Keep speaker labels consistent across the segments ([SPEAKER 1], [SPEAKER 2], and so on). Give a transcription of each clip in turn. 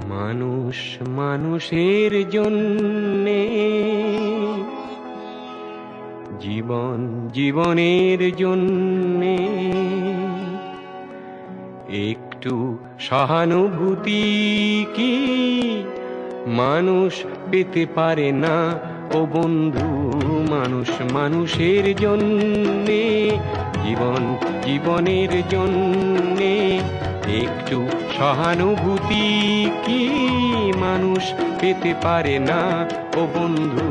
[SPEAKER 1] মানুষ মানুষের জন্যে, জীবন জীবনের জন্যে একটু সহানুভূতি কি মানুষ পেতে পারে না ও বন্ধু? মানুষ মানুষের জন্যে, জীবন জীবনের জন্যে একটু সহানুভূতি কি মানুষ পেতে পারে না ও বন্ধু?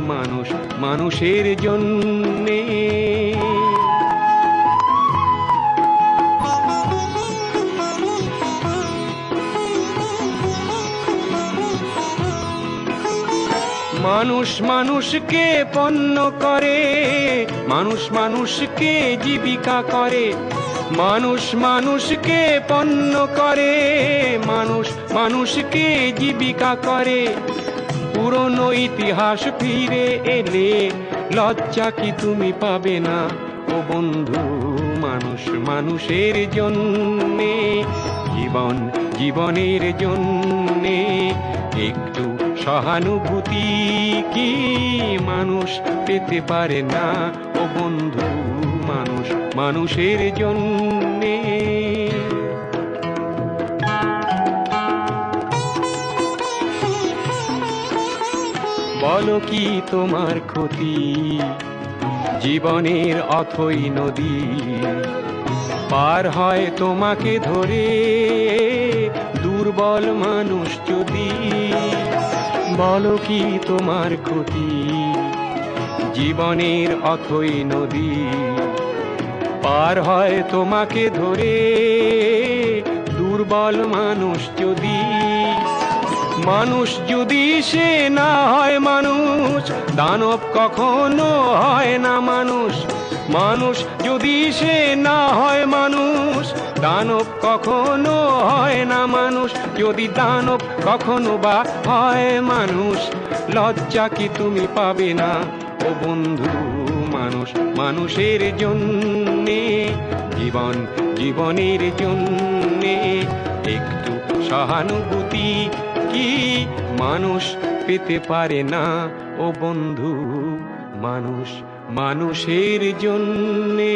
[SPEAKER 1] মানুষ মানুষের জন্যে। মানুষ মানুষকে পণ্য করে, মানুষ মানুষকে জীবিকা করে। মানুষ মানুষকে পণ্য করে, মানুষ মানুষকে জীবিকা করে। পুরনো ইতিহাস ফিরে এলে লজ্জা কি তুমি পাবে না ও বন্ধু? মানুষ মানুষের জন্যে, জীবন জীবনের জন্যে একটু সহানুভূতি কি মানুষ পেতে পারে না ও বন্ধু? মানুষ মানুষের জন্যে। বলো কি তোমার ক্ষতি জীবনের অথই নদী পার হয় তোমাকে ধরে দুর্বল মানুষ যদি? বলো কি তোমার ক্ষতি জীবনের অথই নদী পার হয় তোমাকে ধরে দুর্বল মানুষ যদি? মানুষ যদি সে না হয় মানুষ, দানব কখনো হয় না মানুষ। মানুষ যদি সে না হয় মানুষ, দানব কখনো হয় না মানুষ। যদি দানব কখনো বা হয় মানুষ, লজ্জা কি তুমি পাবে না ও বন্ধু? মানুষ মানুষের জন্যে, জীবন জীবনের জন্যে একটু সহানুভূতি কি মানুষ পেতে পারে না ও বন্ধু? মানুষ মানুষের জন্যে।